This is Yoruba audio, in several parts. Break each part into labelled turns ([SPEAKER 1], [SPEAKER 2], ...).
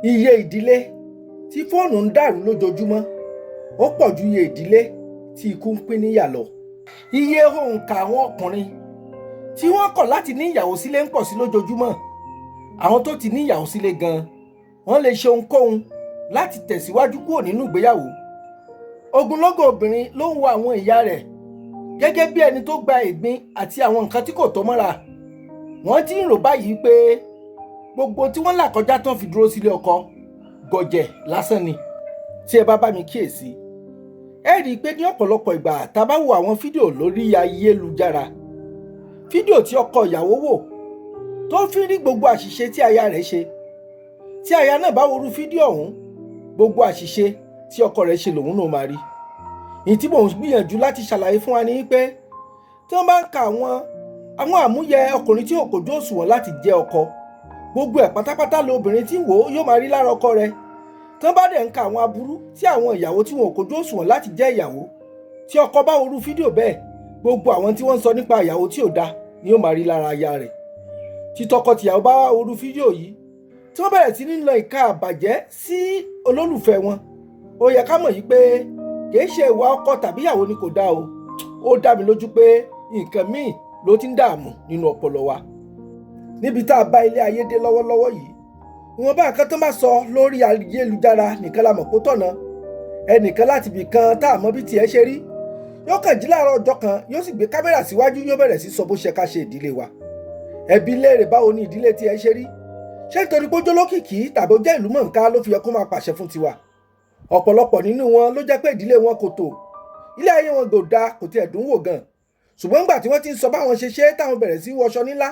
[SPEAKER 1] Iye ìdílé tí fóònù ń dàrú lójoojúmọ́ ó pọ̀ ju iye ìdílé tí ikú ń pín níyà lọ. Iye òǹkà àwọn ọkùnrin tí wọ́n kọ̀ láti ní ìyàwó sílé ń pọ̀ sí lójoojúmọ́. Àwọn tó ti ní ìyàwó sílé gan-an wọ́n lè ṣe ohunkóhun láti tẹ̀síwájú kúrò nínú ìgbéyàwó. Ogunlọ́gọ̀ obìnrin ló ń wo àwọn ìyá rẹ̀ gẹ́gẹ́ bí ẹni tó gba ìgbín àti àwọn nǹkan tí kò tó mọ́ra. Wọ́n ti ń rò báyìí pé gbogbo tí wọ́n là kọjá tán fi dúró sílé ọkọ gọ̀jẹ̀ lásán ni. Tí ẹ bá bá mi kíyèsí, ẹ rí i pé ní ọ̀pọ̀lọpọ̀ ìgbà tá a bá wo àwọn fídíò lórí ayélujára, fídíò tí ọkọ ìyàwó wò tó fi rí gbogbo àṣìṣe tí aya rẹ̀ ṣe, tí aya náà bá worú fídíò ọ̀hún, gbogbo àṣìṣe tí ọkọ rẹ̀ ṣe lòun náà máa rí. Ìyí tí mò ń gbìyànjú láti ṣàlàyé fún wa ni pé tí wọ́n bá ń ka àwọn àmúyẹ ọkùnrin tí ò kójú òṣùwọ̀n láti jẹ́ ọkọ, gbogbo ẹ̀ pátápátá lobìnrin tí ń wò ó yóò máa rí lára ọkọ rẹ̀. Tí wọ́n bá dẹ̀ ń ka àwọn aburú tí àwọn ìyàwó tí wọn ò kójú òṣùwọ̀n láti jẹ́ ìyàwó, tí ọkọ bá worú fídíò bẹ́ẹ̀, gbogbo àwọn tí wọ́n ń sọ nípa ìyàwó tí ò da ni yóò máa rí lára aya rẹ̀. Tí tọkọ-tìyàwó bá wá worú fídíò yìí, tí wọ́n bẹ̀rẹ̀ sí ní lọ ìka àbàjẹ́ sí olólùfẹ́ wọn, ó yẹ ká mọ̀ yìí pé kì í ṣe ìwà ọkọ tàbí ìyàwó ni kò dáa o. Ó dá mi lójú pé nǹkan míì ló ti ń dààmú nínú ọpọlọ wa. Níbi tá a bá ilé ayé dé lọ́wọ́lọ́wọ́ yìí, ìwọ̀nba nǹkan tó bá sọ lórí ayélujára nìkan la mọ̀ kó tọ̀nà. Ẹnìkan láti ibì kan tá a mọ̀ bí tiẹ̀ ṣe rí yóò kàn jí láàárọ̀ ọjọ́ kan, yóò sì gbé kámẹ́rà síwájú, yóò bẹ̀rẹ̀ sí sọ bó ṣe ká ṣe ìdílé wa. Ẹbí léèrè báwo ni ìdílé tiẹ̀ ṣe rí? Ṣé nítorí pé ó jólókìkí tàbí ó jẹ́ ìlú mọ̀ọ́ká ló fi yẹ kó máa pàṣẹ fún tiwa? Ọ̀pọ̀lọpọ̀ nínú wọn ló jẹ́ pé ìdílé wọn kò tò, ilé ayé wọn kò dáa, kò tiẹ̀ dùn wò gan. Ṣùgbọ́n nígbà tí wọ́n ti ń sọ báwọn ṣe ṣe táwọn bẹ̀rẹ̀ sí wọṣọ nílá,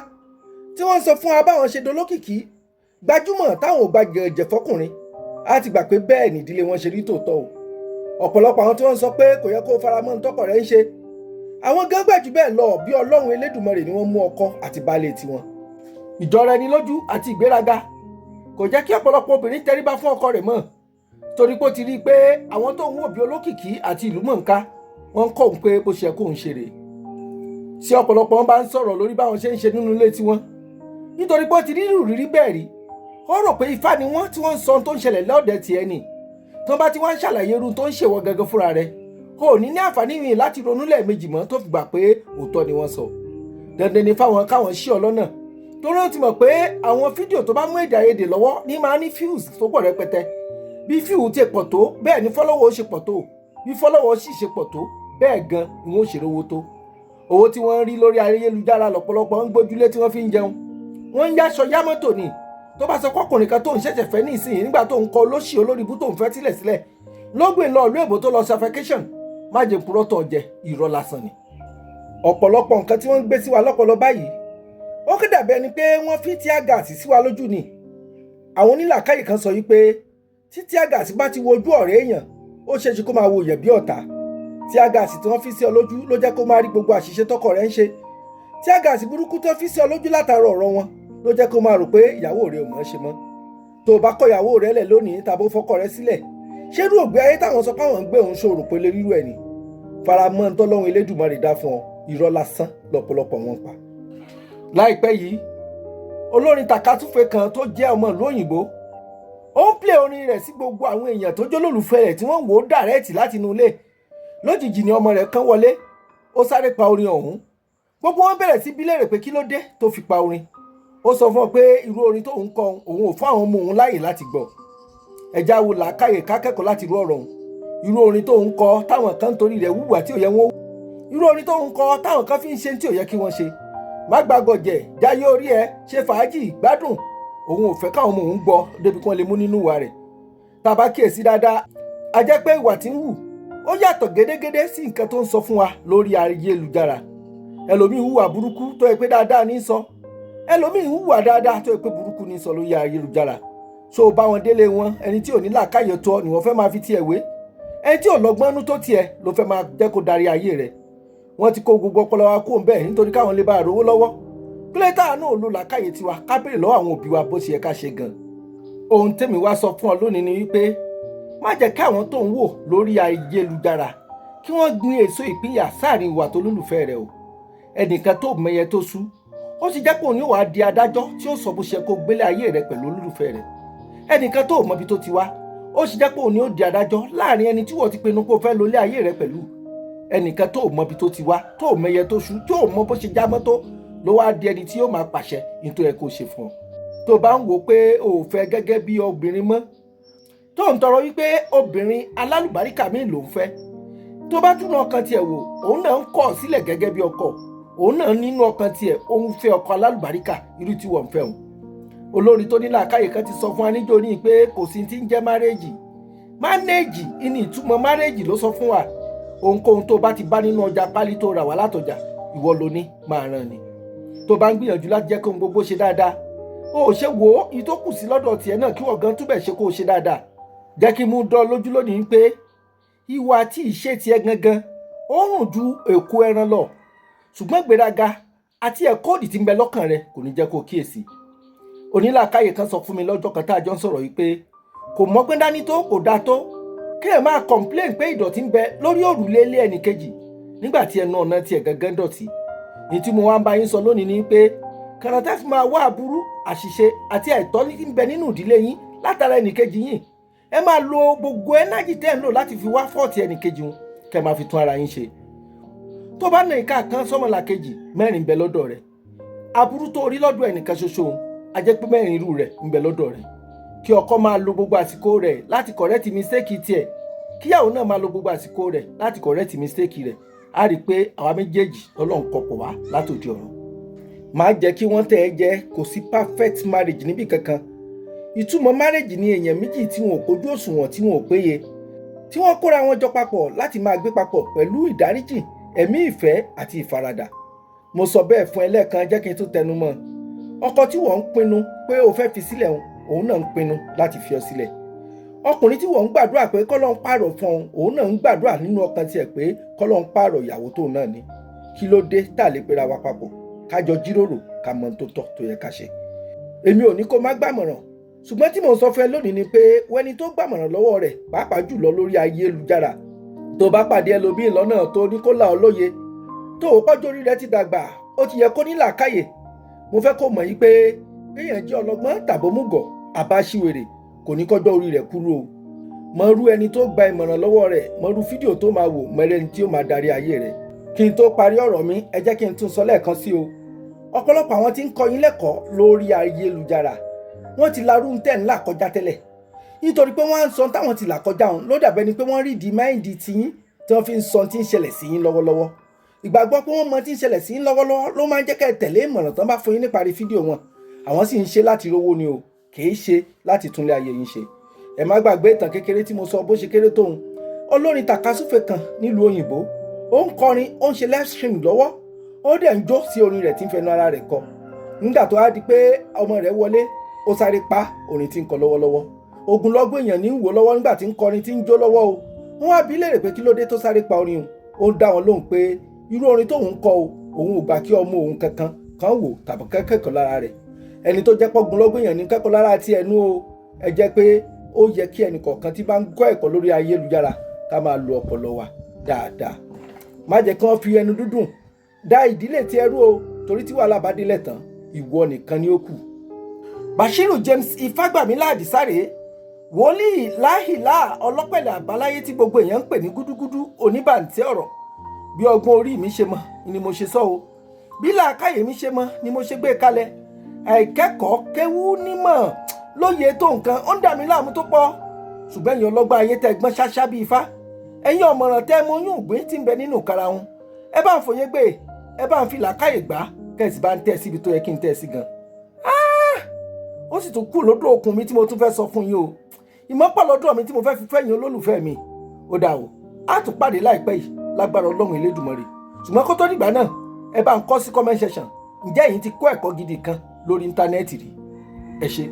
[SPEAKER 1] tí wọ́n ń sọ fún wa báwọn ṣe dolókìkí gbajúmọ̀ táwọn ò gba gẹ̀ẹ́jẹ̀ fọkùnrin, á ti gbà pé bẹ́ẹ̀ ni ìdílé wọn ṣe rí tòótọ́ o. Ọ̀pọ̀lọpọ̀ àwọn tí wọ́n ń sọ pé kò yẹ kó faramọ́ ní tọkọ rẹ̀ ń ṣe, àwọn gan gbà jù bẹ́ẹ̀ lọ bí Ọlọ́run Elédùmarè ni wọ́n mú ọkọ àti baálé tiwọn. Ìjọra ẹni lójú àti ìgbéraga kò jẹ́ kí ọ̀pọ̀lọpọ̀ obìnrin tẹríba fún ọkọ rẹ̀ mọ́, torí pé ó ti rí i pé àwọn tó ń wò bí olókìkí àti ìlú mọ̀ọ́ká wọ́n ń kọ́ òun pé bó ṣe kó òun ṣe rèé. Tí ọ̀pọ̀lọpọ̀ wọn bá ń sọ̀rọ̀ lórí báwọn ṣe ń ṣe nínú ilé tiwọn, nítorí pé ó ti rí ìrírí bẹ́ẹ̀ rí, ó rò pé ifá ni wọ́n tí wọ́n ń sọ tó ń ṣẹlẹ̀ lọ́dẹ tiẹ̀ ni. Tí wọ́n bá ti wá ń ṣàlàyé irú tó ń ṣèwọ gangan fúnra rẹ̀, ó ní àǹfààní yìí láti ronú lẹ́ẹ̀mejì mọ́ tó fi gbà pé òótọ́ ni wọ́n sọ. Dandan ni fáwọn káwọn ṣí ọ lọ́nà, torí ó ti mọ̀ pé àwọn fídíò tó bá mú èdè àìyedè lọ́wọ́ ní máa ní views tó pọ̀ rẹpẹtẹ. Bí view ti pọ̀ tó bẹ́ẹ̀ ni follower ṣe pọ̀ tó, bí follower sì ṣe pọ̀ tó bẹ́ẹ̀ gan ni wọ́n ṣe rówó tó. Owó tí wọ́n ń rí lórí ayélujára lọ́pọ̀lọpọ̀ ń gbójúlé tí wọ́n fi ń jẹun. Wọ́n ń yáṣọ yá mọ́tò ni. Tó bá sọ kọkùnrin kan tó ń ṣẹ̀ṣẹ̀ fẹ́ ní ìsinyìí nígbà tó ń kọ olóṣì olóríbú tó ń fẹ́ sílẹ̀ lógbìn lọ ìlú èbó tó lọ suffocation, má jẹ́ purọ́ tọ̀ jẹ irọ́ lásán ni. Ọ̀pọ̀lọpọ̀ nǹkan tí wọ́n ń gbé sí wa lọ́pọlọ báyìí, ó kì dàbí ẹni pé wọ́n fi tíá gáàsì sí wa lójú ni. Àwọn onílàákàyè kan sọ wípé tí tíá gáàsì bá ti wo ojú ọ̀rẹ́ èèyàn, ó ṣeé ṣe kó máa wo yẹ̀ bí ọ̀tá. Tíá gáàsì tí wọ́n fi sí ọ lójú ló jẹ́ kó máa rí gbogbo àṣìṣe tọkọ rẹ̀ ń ṣe. Tíá gáàsì burúkú tó fi sí ọ lójú látara ọ̀rọ̀ wọn ló jẹ́ kó máa rò pé ìyàwó rẹ̀ ò mọ̀ ọ́ ṣe mọ́. Tó o bá kọ ìyàwó rẹ̀ lẹ̀ lónìí tàbí ó fọkọ rẹ̀ sílẹ̀, ṣé irú ògbé ayé táwọn sọ páwọn ń gbé òun ṣòro pé lè rírú ẹ̀ ni? Faramọ́ ń tọ́lọ́run Elédùmarè dá fún ọ, irọ́ lásán lọ́pọ̀lọpọ̀ wọn pa. Láìpẹ́ yìí, olórin tàkasúfè kan tó jẹ́ ọmọ ìlú òyìnbó, ó ń play orin rẹ̀ sí gbogbo àwọn èèyàn tó jólólùfẹ́ rẹ̀ tí wọ́n ń wò ó dàrẹ́ẹ̀tì láti inú ilé. Lójijì ni ọmọ rẹ̀ kan wọlé, ó sáré pa orin ọ̀hún. Gbogbo wọn bẹ̀rẹ̀ sí bi léèrè pé kí ló dé tó fi pa orin. Ó sọ fún ọ pé irú orin tó ń kọ òun ò fún àwọn ọmọ òun láàyè láti gbọ́. Ẹja wo làákàyè kákẹ́kọ̀ọ́ láti irú ọ̀rọ̀ òun. Irú orin tó ń kọ táwọn kan torí rẹ̀ wúwà tí ò yẹ wọ́n wú. Irú orin tó ń kọ táwọn kan fi ń ṣe tí ò yẹ kí wọ́n ṣe. Má gbàgọ̀jẹ̀, jáyé orí ẹ, ṣe fàájì, gbádùn. Òun ò fẹ́ káwọn ọmọ òun gbọ́ débi kí wọ́n lè mú nínú ìwà rẹ̀. Tá bá kíyèsí dáadáa, a jẹ́ pé ìwà tí ń wù ó yàtọ̀ gédégédé sí nǹkan tó ń sọ fún wa lórí ayélujára. Ẹlòmíì hùwà burúkú tó yẹ pé dáadáa ní sọ. Ẹlòmíì hùwà dáadáa tó yẹ pé burúkú ní sọ lórí ayélujára. So bá wọn délé wọn, ẹni tí ò ní làákàyè tó ọ ni wọ́n fẹ́ máa fi tiẹ̀ wé. Ẹni tí ò lọ́gbọ́n nú tó tiẹ̀ ló fẹ́ máa jẹ́ kó darí ayé rẹ̀. Wọ́n ti kó gbogbo ọpọlọ wa kúrò ńbẹ̀ nítorí káwọn lè bá rówó lọ́wọ́. Kílẹ̀tà náà ló làákàyè tiwa ká béèrè lọ́wọ́ àwọn òbí wa bó ṣe yẹ ká ṣe gan. Ohun tèmi wá sọ fún ọ lónìí ni wípé má jẹ́ kí àwọn tó ń wò lórí ayélujára kí wọ́n gbin èso ìpínyà sáàrin ìwà tó lólùfẹ́ rẹ̀ o. Ẹnìkan tó mẹyẹ tó sú, ó ti jẹ́ pé òun yóò wá di adájọ́ tí ó sọ bó ṣe kó gbélé ayé rẹ̀ pẹ̀lú olólùfẹ́ rẹ̀. ẹnìkan tó mọbi tó ti wá ó sì jẹ́ pé òun ni ó di adájọ́ láàrin ẹni tí wọ́n ti pinnu pé ó fẹ́ lólé ayé rẹ pẹ̀lú. ẹnìkan tó mọbi tó ti wá tó mẹyẹ tó ṣú tó mọ bó ṣe jámọ́ tó ló wá di ẹni tí yóò máa pàṣẹ nítorí ẹ kó ṣe fún ọ. tó bá ń wò pé o ò fẹ́ gẹ́gẹ́ bí obìnrin mọ́ tó ń tọrọ wípé obìnrin alálùbáríkà míì ló ń fẹ́, tó bá túnú ọkàn tiẹ̀ wò òun náà ń kọ̀ sílẹ̀ gẹ́gẹ́ bí ọkọ, òun náà nínú ọkàn tiẹ̀ òun fẹ́ ọkọ alálùbáríkà irú tí wọ́n ń fẹ́ òun. olórin tó ní làákàyè kan ti sọ fún wa níjó ní pé kò sí ti ń jẹ́ márẹ́jì, mánéèjì ìní ìtumọ̀ márẹ́jì ló sọ fún wa. ohunkóhun tó bá ti bá nínú ọjà pálí tó rà wá látọjà ìwọ ló ní máa ràn ni. tó bá ń gbìyànjú láti jẹ́ kí ohun gbogbo ṣe dáadáa ó ṣe wò ó ìtókù sí lọ́dọ̀ tiẹ̀ náà kí wọ́n gan túbẹ̀ ṣe kó o ṣe dáadáa. jẹ́ kí mú dán lójú lónìí pé ìwà àti ìṣe tiẹ̀ gangan ó rùn ju èkó ẹran lọ, ṣùgbọ́n gbéraga àti ẹ̀kọ́ òdì tí ń bẹ lọ́kàn rẹ kò ní jẹ́ kó kíyèsí. onílàákàyè kan sọ fún mi lọ́jọ́ kan tá a jọ ń sọ̀rọ̀ yìí pé kò mọ́gbọ́n dání tó kò dáa tó kéèyàn máa complain pé ìdọ̀tí ń bẹ lórí òrùlé ilé ẹnì kejì nígbà tí ẹnu ọ̀nà tiẹ̀ gangan dọ̀tí. ní tí mo wá ń bá yín sọ lónìí ni pé kàràtà fi máa wá aburú àṣìṣe àti àìtọ́ ní ń bẹ nínú ìdílé yín látara ẹnì kejì yín. ẹ máa lo gbogbo ẹnájì tẹ́ ń lò láti fi wá fọ́ọ̀tì ẹnì kejì wọn kẹ́ máa fi tún ara yín ṣe. tó bá na ìka kan sọ́mọlà kejì mẹ́rin ń bẹ lọ́dọ̀ rẹ̀, aburú tó rí lọ́dọ̀ ẹnìkan ṣoṣo òun a jẹ́ pé mẹ́rin irú rẹ̀ ń bẹ lọ́dọ̀ rẹ̀. kí ọkọ máa lo gbogbo àsìkò rẹ̀ láti kọ̀rẹ́tì mistake tiẹ̀, kíyàwó náà máa lo gbogbo àsìkò rẹ̀ láti kọ̀rẹ́tì mistake rẹ̀. a rí i pé àwa méjèèjì Ọlọ́run kọpọ̀ wá látòdì ọ̀run. máa jẹ́ kí wọ́n tẹ̀ ẹ́ jẹ́ kò sí perfect marriage níbì kankan. ìtumọ̀ marriage ni èèyàn méjì tí wọn ò kójú òṣùwọ̀n tí wọn ò péye, tí wọ́n kóra wọn jọ papọ̀ láti máa gbé papọ̀ pẹ̀lú ìdáríjì, ẹ̀mí ìfẹ́ àti ìfaradà. mo sọ bẹ́ẹ̀ fún ẹ lẹ́ẹ̀kan, jẹ́ kí n tún tẹnu mọ́. ọkọ tí wọ́n ń pinnu pé o fẹ́ fi sílẹ̀ òun náà ń pinnu láti fi ọ sílẹ̀. ọkùnrin tí wọ́n ń gbàdúrà pé kọ́lọ́ ń pààrọ̀ fún òun náà ń gbàdúrà nínú ọkàn tiẹ̀ pé kọ́lọ́ ń pààrọ̀ ìyàwó tóun náà ní. kí ló dé tá a lè pera wa papọ̀ kájọ jíròrò ká mọ tó tọ́ tó yẹ ká ṣe. èmi ò ní kó má gbàmọ̀ràn, ṣùgbọ́n tí mò ń sọ fún ẹ lónìí ni pé wẹ́ni tó gbàmọ̀ràn lọ́wọ́ rẹ̀ pàápàá jùlọ lórí ayélujára, tó bá pàdé ẹlòmíì lọ́nà tó ní kó là ọ́ lóye, tó o pọ́jọ́ orí rẹ ti dàgbà ó ti yẹ kó ní làákàyè. mo fẹ́ kó mọ̀ yìí pé èèyàn jẹ́ ọlọ́gbọ́n tàbómùgọ̀ àbáṣiwèrè kò ní kọjọ́ orí rẹ̀ kúrò o. mọ̀rú ẹni tó gba ìmọ̀ràn lọ́wọ́ rẹ̀, mọ̀rú fídíò tó máa wò, mọ̀rẹ́ni tí ó máa darí ayé rẹ̀. kí n tó parí ọ̀rọ̀ mi ẹ jẹ́ kí n tún sọ lẹ́ẹ̀kan sí o. ọ̀pọ̀lọpọ̀ àwọn tí ń kọ́ yín lẹ́kọ̀ọ́ lórí ayélujára wọ́n ti larú ń tẹ̀ ńlá kọjá tẹ́lẹ̀, nítorí pé wọ́n á ń sọ táwọn ti là kọjá òun ló dàbẹ́ ni pé wọ́n rí ìdí máìndì tiyín tí wọ́n fi ń sọ tí ń ṣẹlẹ̀ sí yín lọ́wọ́lọ́wọ́. ìgbàgbọ́ pé wọ́n mọ tí ń ṣẹlẹ̀ sí yín lọ́wọ́lọ́wọ́ ló máa ń jẹ́ kẹ́ ẹ tẹ̀lé ìmọ̀ràn tán bá fún yín níparí fídíò wọn. àwọn sì ń ṣe láti rówó ni o, kìí ṣe láti túnlé ayé yín ṣe. ẹ má gbàgbé ìtàn kékeré tí mo sọ bó ṣe kéré tóun. olórin tàkasúfè kan nílùú òyìnbó ó ń kọrin, ó ń ṣe live stream lọ́wọ́, ó dẹ̀ ń jó sí orin rẹ̀ tí ń fẹnu ara rẹ̀ kọ. nígbà tó á di pé ọmọ rẹ̀ wọlé ó sáré pa orin tí ń kọ lọ́wọ́lọ́wọ́. ogunlọ́gọ̀ èèyàn ní ń wò lọ́wọ́ nígbà tí ń kọrin tí ń jó lọ́wọ́ o. wọ́n wá bi léèrè pé kí ló dé tó sáré pa orin o. ó dá wọn lóhùn pé irú orin tóun ń kọ o òun ò gbà kí ọmọ òun kankan kan wò tàbí kẹ́kọ̀ọ́ lára rẹ̀. ẹni tó jẹ́ pọ́gunlọ́gọ̀ èèyàn ní kẹ́kọ̀ọ́ lára ti ẹnu o. ẹ jẹ́ pé ó yẹ kí ẹnì kọ̀ọ̀kan tí bá ń kọ́ ẹ̀kọ́ lórí ayélujára ká máa lo ọpọlọ wa dáadáa. má jẹ́ kí wọ́n fi ẹnu dúdùn dá ìdílé ti ẹrú o, torí tí wàhálà bá délẹ̀ tán ìwọ nìkan ni ó kù. Bashiru James Ifágbàmílà Àdìsárè, wòlíì láhìlá ọlọ́pẹ̀lẹ̀ àbáláyé tí gbogbo èèyàn ń pè ní gúdúgúdú oníbàǹtẹ́ ọ̀rọ̀. bí ọgbọ́n orí mi ṣe mọ ni mo ṣe sọ o, bí làákàyè mi ṣe mọ ni mo ṣe gbé kalẹ̀. àìkẹ́kọ̀ọ́ kéwú nímọ̀ lóye tó nǹkan ó ń dà mí láàmú tó pọ̀, ṣùgbọ́n ẹ̀yin ọlọ́gbọ́n ayé tẹ́ gbọ́n ṣáṣá bí ifá, ẹ̀yin ọ̀mọ̀ràn tẹ́ mọ oyún ògbé tí ń bẹ nínú karahun, ẹ bá ń fòye gbé, ẹ bá ń fi làákàyè gbá, kẹ́sì bá ń tẹ̀ síbi tó yẹ kí n tẹ̀ sí gan. ó sì tún kù lódò okùn mi tí mo tún fẹ́ sọ fún yín o. ìmọ̀pọ̀ lọ́dọ̀ mi tí mo fẹ́ fi fẹ́yìn olólùfẹ́ mi. ó dà o, á tún pàdé láìpẹ́ yìí lágbára Ọlọ́run Elédùmarè. ṣùgbọ́n kó tó dìgbà náà ẹ bá ń kọ sí comment section ǹjẹ́ ẹ̀yin ti kọ́ ẹ̀kọ́ gidi kan lórí íńtánẹ́ẹ̀tì rí. ẹ ṣé.